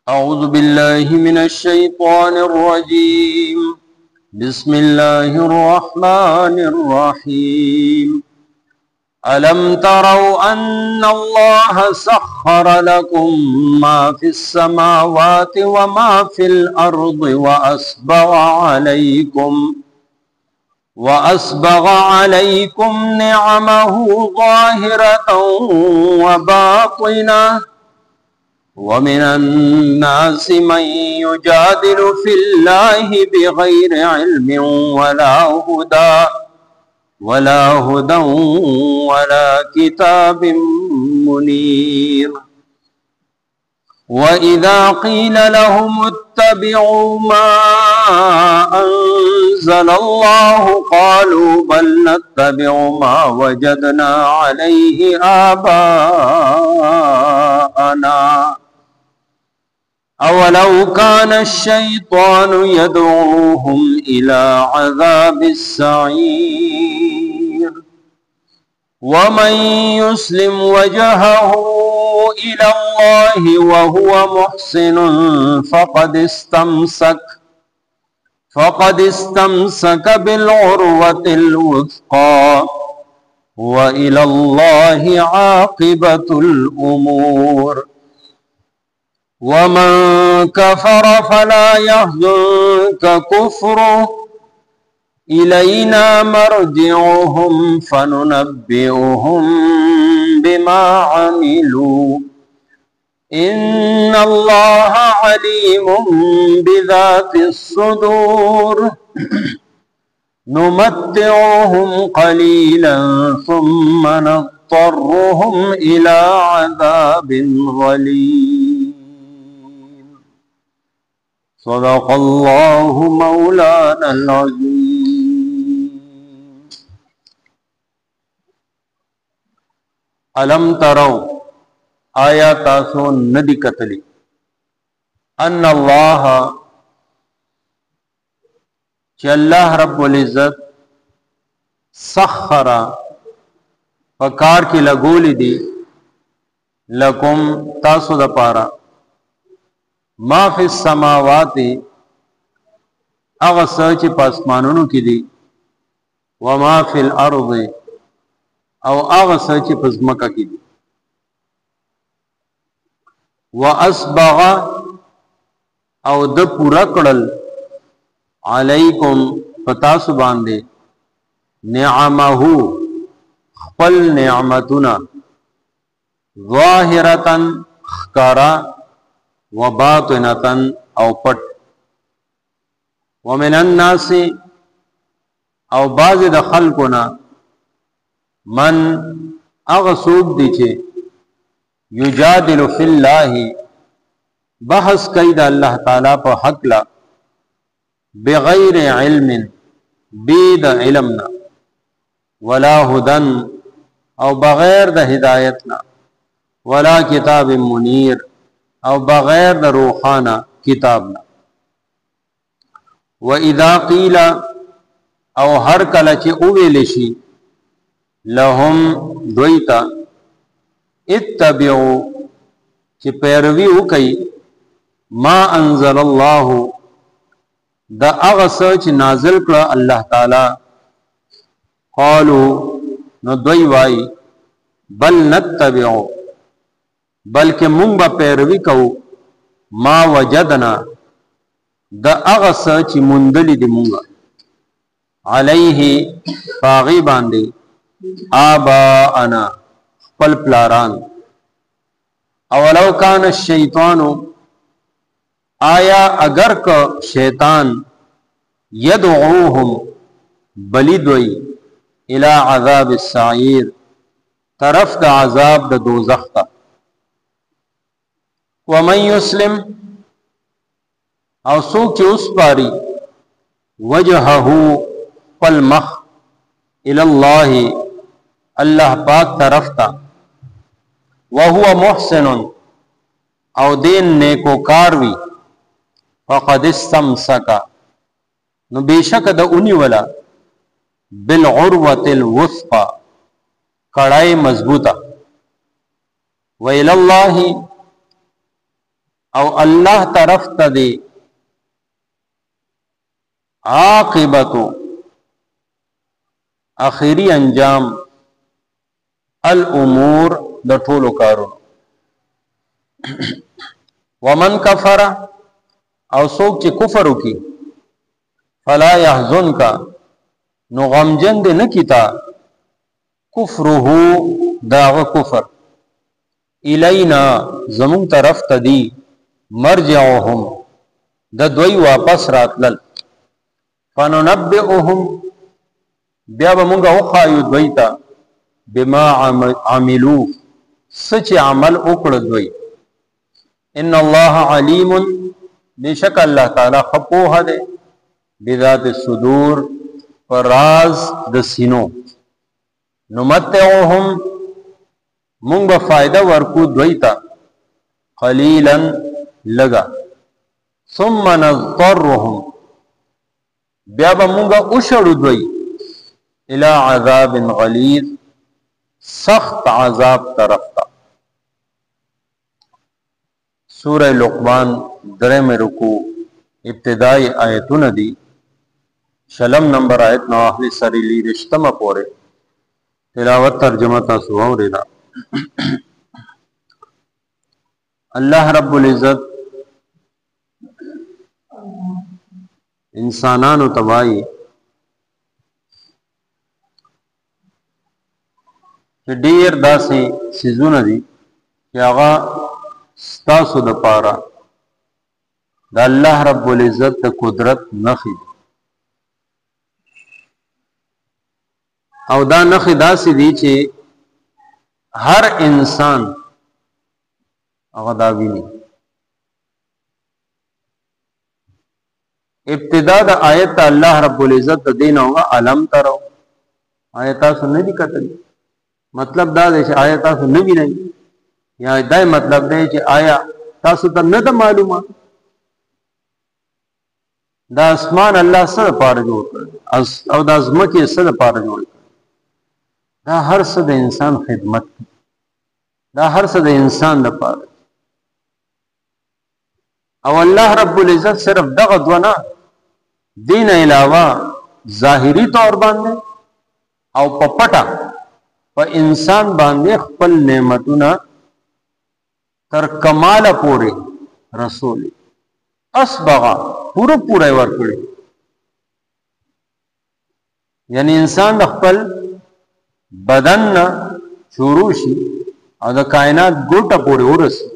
أعوذ بالله من الشيطان الرجيم. بسم الله الرحمن الرحيم. ألم تروا أن الله سخر لكم ما في السماوات وما في الأرض وأسبغ عليكم نعمه ظاهرة وباطنة ومن الناس من يجادل في الله بغير علم ولا هدى ولا كتاب منير. وإذا قيل لهم اتبعوا ما أنزل الله قالوا بل نتبع ما وجدنا عليه آباءنا أولو كان الشيطان يدعوهم إلى عذاب السعير. ومن يسلم وجهه إلى الله وهو محسن فقد استمسك بالعروة الوثقى وإلى الله عاقبة الأمور. ومن كفر فلا يحزنك كفره إلينا مرجعهم فننبئهم بما عملوا إن الله عليم بذات الصدور. نمتعهم قليلا ثم نضطرهم إلى عذاب غليظ. صدق الله مولانا العظيم. ألم تروا آیا تاسو ندی کتلی ان اللہ چی اللہ رب العزت سخر فکار کی لگولی دی لکم تاسو دا پارا ما فی السماواتی اغسر چی پاسمانونو کی دی وما فی الارض او اغسر چی پزمکا کی دی وَأَسْبَغَ او د پورا کړل علیکم پتاسو باندې نعمه خپل نعمتنا ظاهرتن خکارا وباطنتن او پټ ومن الناس او بعض د خلقنا من اغسوب دی چه یجادل فی اللہ بحث قید اللہ تعالی پا حق لا بغیر علم بید علمنا ولا ہدن او بغیر دا ہدایتنا ولا کتاب منیر او بغیر دا روحانا کتابنا. وَإِذَا قِيلَ او ہر کلچ اویلشی لهم دویتا اتبعو چی پیروی وکئی ما انزل اللہ دا اغسر چی نازل کر اللہ تعالی قالو نو دوی وائی بل نتبعو بلکہ منبا پیروی کو ما وجدنا دا اغسر چی مندلی دی منگا علیہ فاغی باندی آباءنا پل پلاران. اولو کان الشیطانو آیا اگر کا شیطان یدعوهم بلیدوی الى عذاب السعیر طرف دا عذاب دا دوزخ تا. ومن یسلم او سوک چی اس پاری وجہہو پل مخ الاللہ اللہ پاک طرف تا وَهُوَ مُحْسِنٌ او دین نیکو کاروی فَقَدْ اسْتَمْسَكَ نو بیشک دا انی ولا بِالْعُرْوَةِ الْوُثْقَى کڑائی مضبوطہ وَإِلَى اللَّهِ او الله طرف ته دی عاقبتو اخری انجام الامور د ټولو کارونو. ومن کفر او څوک چې کفر وکي فلا يحزنک نو غمجن دې نه کیتا کفره داغه کفر الینا زمون طرف ته دی مرجعهم د دوی واپس راتلل فننبئهم بیا به مونږ وخایو دوی ته بما عملو سچ عمل وکړ دوی. ان الله علیم بشک الله تعالی خپوه ده بذات الصدور فراز د سینو. نمتعهم مونږ به فائدہ ورکو دوی ته قلیلا لگا ثم نضطرهم بیا به مونږ وشړو دوی الى عذاب غلیظ سخت عذاب طرف تا. سورہ لقمان درم رکو ابتدائی آیتون دی شلم نمبر آیت نو اخلی سریلی رشتم پورے تلاوت ترجمہ تاسو اوریدا. اللہ رب العزت انسانانو تباہی چې ډیر داسې سيزونه دي چې هغه ستاسو د پاره د الله رب العزت د قدرت نخي او دا نخي داسې دي چې هر انسان هغه دا ویني. ابتدا د آیت الله رب العزت د دین او علم ترو آیت تاسو نه دي کتل مطلب دا دی چې آیا تاسو نه وینئ یا دا مطلب دی چې آیا تاسو ته نه ده معلومه دا اسمان الله څه لپاره جوړ کړ او دا ځمکې څه لپاره جوړ کړ. دا هر څه د انسان خدمت دی. دا هر څه د انسان لپاره او الله رب العزت صرف دغه دونه دین علاوه ظاهری طور باندې او په پټه په انسان باندې خپل نعمتونه تر کمال پورې رسول اسبغا پورا ورکړي. یعنی انسان خپل بدن نه شروع شي او د کائنات ګوټه پورې ورسي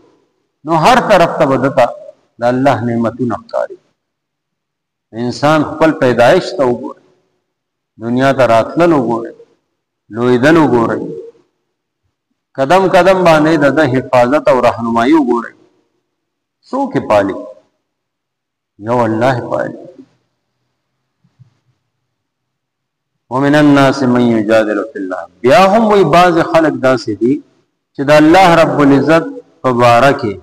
نو هر طرف ته بدتا د الله نعمتونه ښکاري. انسان خپل پیدایش ته وګوري دنیا ته راتلل وګوري لویدل وګورئ قدم قدم باندې د حفاظت او رهنمایي وګورئ څوک پالي یو الله پالي. ومن الناس من يجادل في الله بیا هم وی بعض خلق داسې دي چې د الله رب العزت په باره کې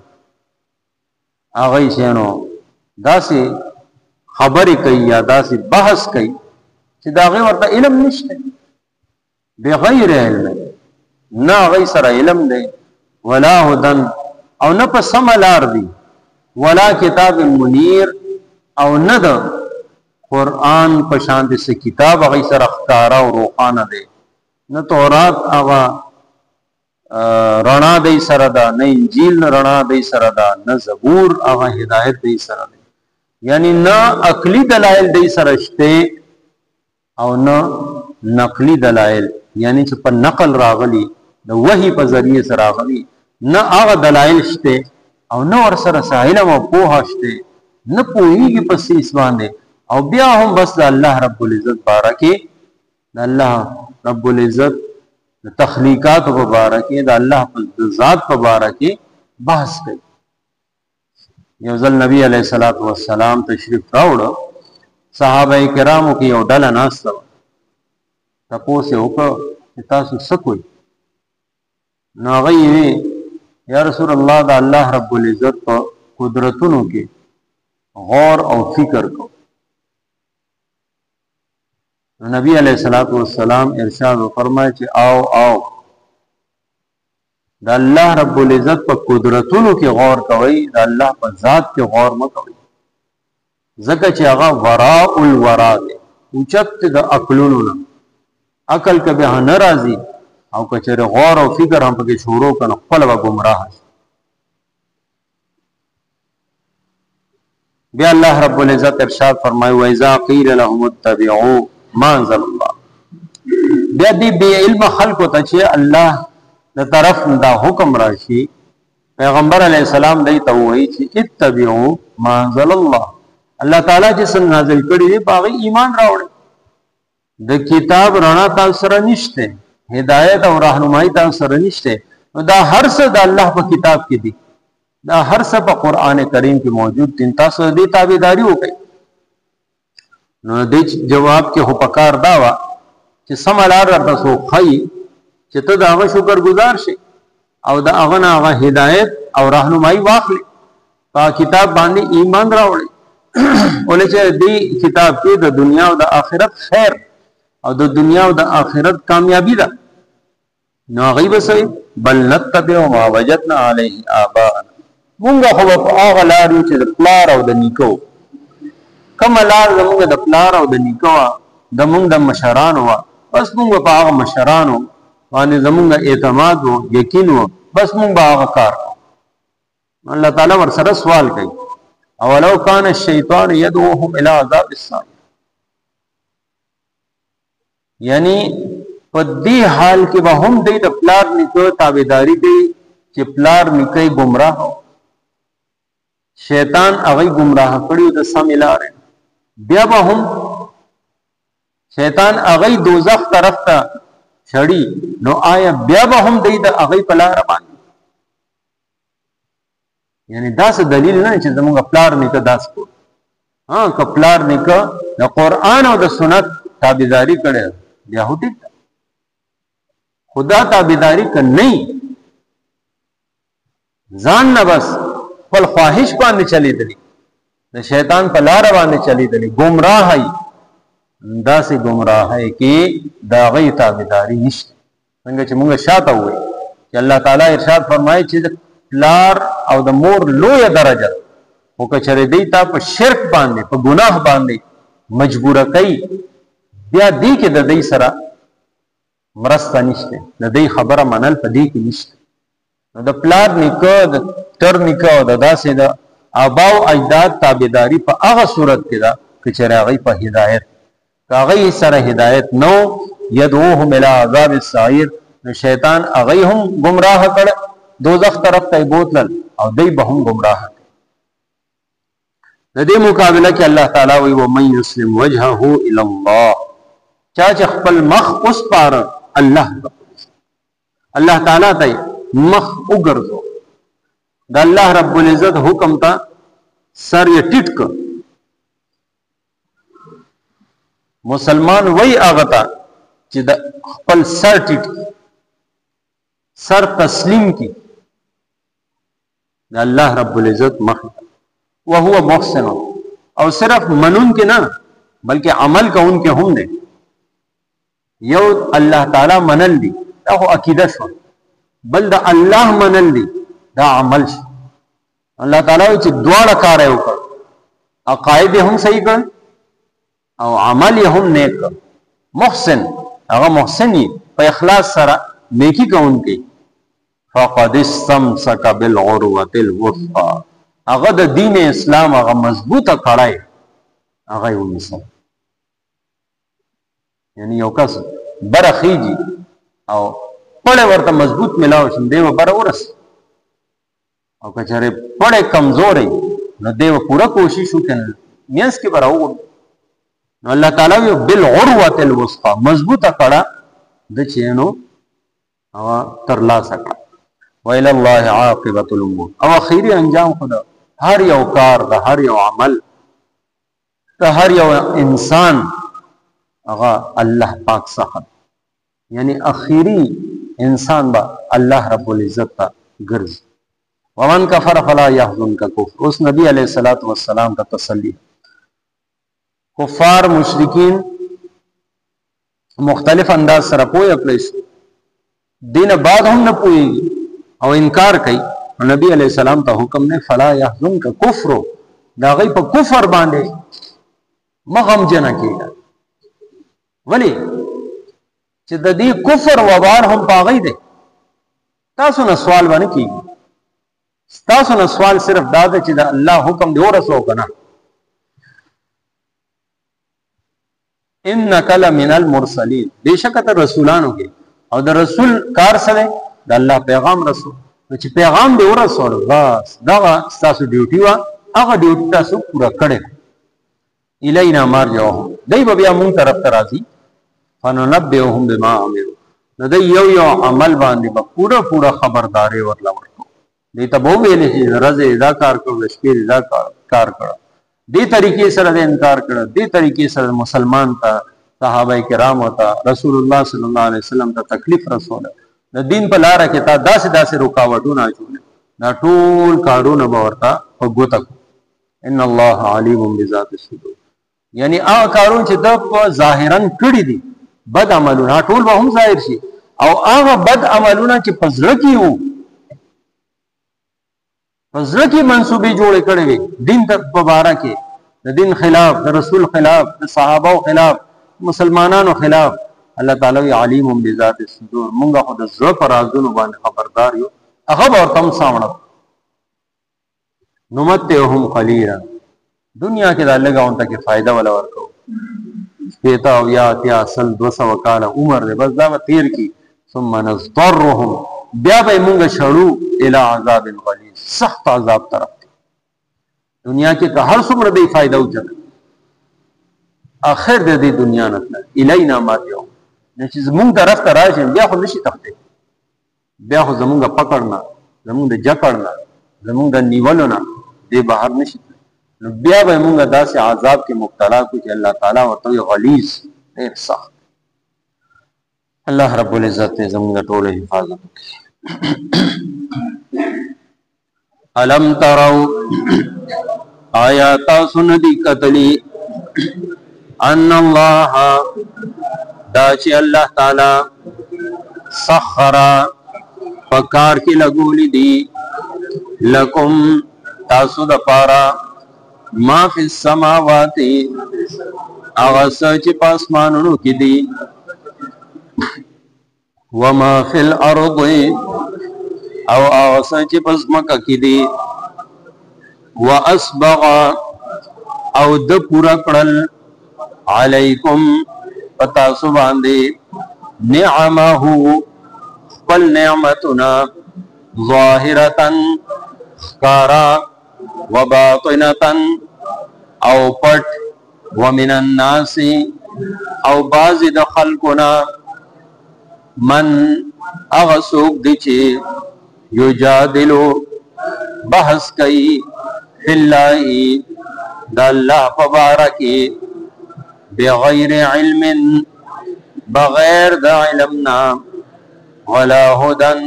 هغه شنو داسې خبرې کوي یا داسې بحث کوي چې دا غي ورته علم نشته بغیر علم نه غي سره علم دی ولا هدن او نه په سم لار دی ولا کتاب منیر او نه د قرآن په شان دي سه کتاب غي سره ښکارا او روحانه دی نه تورات هغه رڼا دی سره دا نه انجیل رڼا دی سره دا نه زبور هغه هدایت دی سره دی. یعنی نه عقلی دلائل دی سره شته او نه نقلی دلائل یعنی چې په نقل راغلي د وحی په ذریعه سره راغلي نه هغه دلایل شته او نه ور سره علم او پوهه شته نه پوهیږي په سیس باندې او بیا هم بس د الله رب العزت بارکه د الله رب العزت تخلیقات په بارکه د الله په ذات په بارکه بحث کوي. یو ځل نبی علیہ الصلوۃ والسلام تشریف راوړ صحابه کرامو کې یو ډله ناست و تاسو وکړه تاسو څه کوئ نو هغه وی یا رسول الله د الله رب العزت په قدرتونو کې غور او فکر کو. نبی علیہ الصلوۃ والسلام ارشاد فرمائے چې آو د الله رب العزت په قدرتونو کې غور کوئ، د الله په ذات کې غور مه کوئ، ځکه چې هغه وراء الورا دی، اوچت د عقلونو نه. عقل که بیا نه راځي او که چېرې غور او فکر هم پکې شروع کړه نو خپله به ګمراه شي. بیا الله رب العزت ارشاد فرمایي وَإِذَا قِيلَ لَهُمُ اتَّبِعُوا مَا أَنزَلَ اللَّهُ. بیا دې بې علم خلکو ته چې الله د طرف دا حکم راشي، پیغمبر علیه السلام دی ته وایي چې اتبعوا ما انزل الله، الله تعالی چې څه نازل کړي دی په هغې ایمان راوړئ. د کتاب رڼا تاسو سره نشته، هدایت او رهنمایي تاسو سره نشته، نو دا هر څه د الله په کتاب کې دي، دا هر څه په قرآن کریم کې موجود دي، تاسو دې تابعداري وکړئ. نو دې جواب کې خو پکار دا وه چې سمه لار درته څوک ښیي چې ته د هغه شکر گزار شي او د هغه نه هغه هدایت او رهنمایي واخلي، په کتاب باندې ایمان راوړي. ولې چې دې کتاب کې د دنیا او د آخرت خیر او د دنیا او د آخرت کامیابی ده. نو هغوی به څه بل نتبع ما وجدنا علیه آباءنا، مونږ خو به په هغه لار یو چې د پلار او د نیکو، کومه لار زمونږ د پلار او د نیکو وه، زمونږ د مشرانو وه، بس مونږ به په هغه مشرانو باندې زمونږ اعتماد و یقین و، بس مونږ به هغه کار. الله تعالی ورسره سوال کوي اولو کان الشیطان یدعوهم الی عذاب السعیر، یعنی په دې حال کې به هم دوی د پلار نیکو تابعداري کوي چې پلار نیکه ګمراه، شیطان هغوی ګمراه کړي د سمې لارې، بیا به هم شیطان هغوی دوزخ طرف ته شړي، نو آیا بیا به هم دوی د هغوی په لاره باندې، یعنی داسې دلیل نه چې زموږ پلار نیکه داسې کړو. که پلار نیکه د قرآن او د سنت تابعداري کړې بیا خو ټیک ده، خدا تابعداري که نه ځان نه بس خپل خواهش باندې چلیدلی، د شیطان په لاره باندې چلیدلی، ګمراهی، داسې ګمراهی کې د هغوی تابعداري نشته. څنګه چې موږ شاته ووایو چې الله تعالی ارشاد فرمایي چې د پلار او د مور لویه درجه، خو که چېرې دوی تا په شرک باندې په ګناه باندې مجبوره کوي، بیا دې کې د دوی سره مرسته نشته، د دوی خبره منل په دې کې نشته. نو د پلار نیکه، د تر نیکه او د داسې د آبا او اجداد تابعداري په هغه صورت کې ده که چېرې هغوی په هدایت، که هغوی سره هدایت نو یدعوهم الی عذاب السعیر، نو شیطان هغوی هم ګمراه کړه، دوزخ طرف ته یې بوتلل او دوی به هم ګمراه کړه. د دې مقابله کې الله تعالی وایي ومن یسلم وجهه الی الله، چا چې خپل مخ وسپاره الله تعالی ته مخ وګرځو، د الله رب العزت حکم ته سر یې ټیټ کړ. مسلمان وای هغه ته چې د خپل سر ټیټ سر تسلیم کی د الله رب العزت مخ وهو محسن، او صرف منون کې نه بلکې عمل کوون کې هم دی. یو الله تعالی منل دی، دا خو عقیده شو، بل د الله منل دی، دا عمل شو. الله تعالی چې دواړه کار یې وکړ، عقاید هم صحیح کړ او عمل یې هم نیک کړ. محسن، هغه محسن یې په اخلاص سره نیکی کوونکی، فقد استمسک بالعروة الوثقی، هغه د دین اسلام هغه مضبوطه کړای هغه یې ونیسه. یعنی یو کس بره خیږي او پړی ورته مضبوط ملاو شي، دی به بره ورسي، او که چېرې پړی کمزوری نو دی به پوره کوشش وکړي منځ کې به راوغورځي. نو الله تعالی وایي بالعروة الوثقی، مضبوطه کړه د چې نو هغه ترلاسه کړه. وإلى الله عاقبة الأمور، او اخیری انجام خدا هر یو کار د هر یو عمل د هر یو انسان هغه الله پاک څخه، یعنی اخیری انسان با الله رب العزت ته ګرځي. ومن کفر فلا يحزنك کفر، اوس نبی علیہ الصلوۃ والسلام کا تسلی. کفار مشرکین مختلف انداز سره پوهه کړی، دین بعد هم نه پوهیږي او انکار کوي. نبی علیہ السلام ته حکم نه فلا يحزنك کفر، دا غي په کفر باندې مغم جن کیږي. ولی چې د دې کفر وبار هم پاغی دی. تاسو نه سوال باندې کیږي، تاسو نه سوال صرف دا ده چې د الله حکم دی ورسو کنه. انک لمن المرسلین، بشک ته رسولانو کې، او د رسول کار سره د الله پیغام رسول، چې پیغام دی ورسول بس دا تاسو ډیوټي وا، هغه ډیوټي تاسو پورا کړئ. الینا مرجعهم، دای به بیا مونږ طرف ته راځي. فننبئهم بما عملوا، نو د یو عمل باندې به پورا خبرداري ورلا ورکو. دې ته به ویل چې رزه دا کار کړو، شپې دا کار کړو، دې طریقې سره د انکار کړو، دې طریقې سره مسلمان ته، صحابه کرام ته، رسول الله صلی الله علیه وسلم ته تکلیف رسوله. د دین په لار کې تا داسې رکاوټونه اچول، دا ټول کارونه به ورته په ګوته کو. ان الله علیم بذات الصدور، یعنی هغه کارونه چې د ظاهرا کړی دي بد عملونه ټول به هم ظاهر شي، او هغه بد عملونه چې په زړه کې وو، په زړه کې منسوبې جوړې کړې وي دین ته مبارک کې، د دین خلاف، د رسول خلاف، د صحابه خلاف، مسلمانانو خلاف، الله تعالی علیم بذات الصدور. مونږه خو د زړه پر رازونو باندې خبردار یو، هغه به ورته هم سامړو. نمتعهم قلیلا، دنیا کې د لګاون ته کې فائدہ ولا ورکو. پیتا او یا اتیا اصل 200 کال عمر دې بس دا تیر کی. ثم نضطرهم، بیا به مونږ شړو الی عذاب غلیظ، سخت عذاب طرف. دنیا کې که هر څومره به فائدہ وچل، اخر د دې دنیا نه الینا مرجعهم، چې زمونږ طرف ته راشي بیا خو نشي تخته، بیا خو زمونږ پکړنا، زمونږ د جکړنا، زمونږ د نیولنا دې بهر نشي. نو بیا به مونږ داسې عذاب کې مبتلا کو چې الله تعالی ورته غلیظ ډېر سخت. الله رب العزت زمونږ ټول حفاظت وکړي. الم تروا، آیا تاسو نه دي کتلی، ان الله، دا چې الله تعالی سخر، پکار کې لګولې دي، لکم تاسو د پارا، ما فی السماوات، هغه څه چې په اسمانونو کې دي، وما فی الارض، او هغه څه چې په ځمکه کې دي، واسبغ، او د پورا کړل، علیکم پتاسو باندې، نعمه خپل نعمتنا، ظاهرتن خکارا، وباطنتن او پټ، ومن الناس او بعض د خلقنا، من اغسوک دی چې یجادلو بحث کئی، فی اللہ دا اللہ فبارکی، بغیر علم بغیر دا علمنا، ولا هدن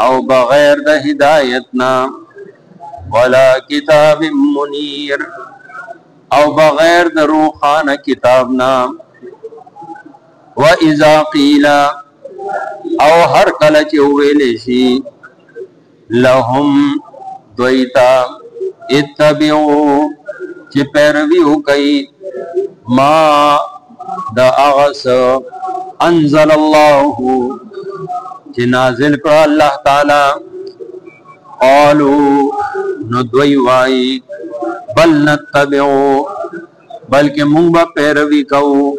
او بغیر دا ہدایتنا، ولا کتاب منیر او بغیر دا روحان کتابنا، وَإِذَا قِيلَ او ہر کلچ ویلیشی، لهم دویتا، اتبعو چی پیرویو کئی، ما دا اغس انزل اللہ چی نازل کر اللہ تعالی، قالو ندوی وائی، بل نتبعو بلکہ منبا پیروی کو،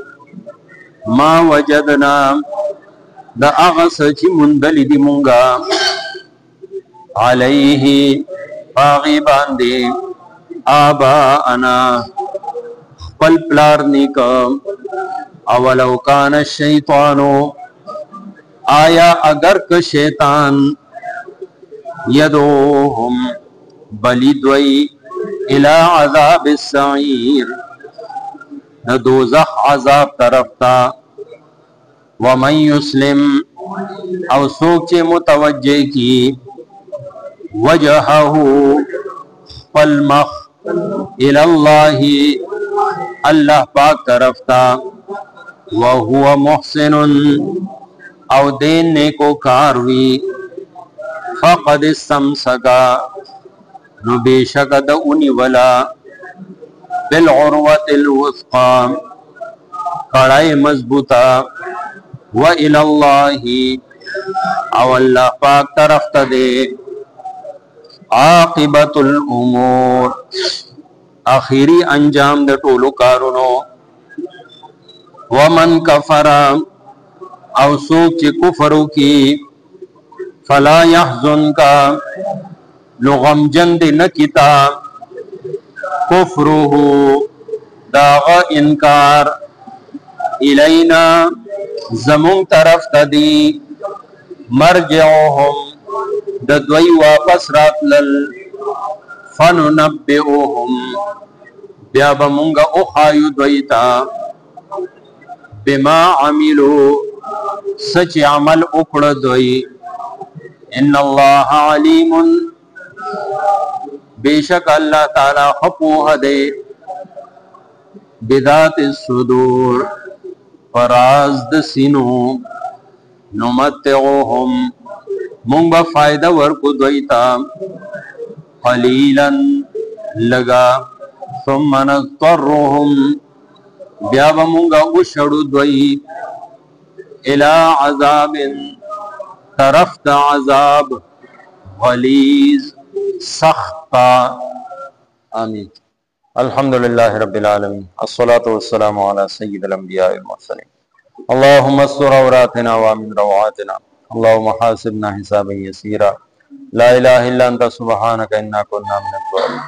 ما وجدنا دا اغس چی مندلی دی منگا، علیہ باغی باندی، آباءنا خپل پلار نیکا، اولو کان الشیطانو آیا اگر که شیطان، یدوهم بلیدوی الى عذاب السعیر، دوزخ عذاب طرفتا، ومن یسلم او سوک چے متوجہ کی، وجہہو فالمخ الاللہ اللہ پاک طرفتا، وہو محسن او دین نیکو کاروی، फ़क़द इस्तमसका नु बेशक द उनी वला बिल उर्वतिल वुस्क़ा कड़ाई मजबूता व इलल्लाहि अव अल्लाह पाक तरफ तदे आक़िबतुल उमूर आखिरी अंजाम द टोलु कारुनो व मन कफरा अव सूक ची कुफरु की फला यहज़ुनका लुगम जंद न किता कुफरुहु दागा इनकार इलैना जमुन तरफ तदी मरजिउहुम दद्वई वापस रातलल फनुनब्बिउहुम ब्या बमुंगा उखायु द्वैता बिमा अमिलु सच अमल उकड़ द्वई इन्नल्लाह अलीमुन बेशक अल्लाह ताला खपूह दे बिदात सुदूर फराज द सीनो नुमत्तिउहुम मुंग बा फायदा वर्कु द्वैता क़लीलन लगा सुम्मा नज़्तरुहुम ब्या बमुंगा उशड़ु द्वई इला अज़ाबिन तरफ द अज़ाब गलीज़ सख्ता। आमीन। अल्हम्दुलिल्लाहि रब्बिल आलमीन अस्सलातु वस्सलामु अला सय्यिदिल अंबिया वल मुरसलीन अल्लाहुम्मा अस्tur औरातिना व मिन रवातिना अल्लाहुम्मा हासिबना हिसाबन यसीरा ला इलाहा इल्ला अंता सुब्हानका इन्ना कुन्ना मिनज़ ज़ालिमीन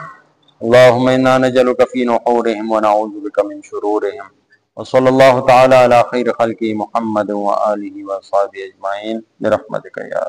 अल्लाहुम्मा इन्ना नजअलुका फी नुहूरिहिम व नऊज़ु बिका मिन शुरूरिहिम व सल्लल्लाहु तआला अला खैरि खल्क़ि मुहम्मद व आलिहि व अस्हाबिहि अजमाइन बिरहमतिका या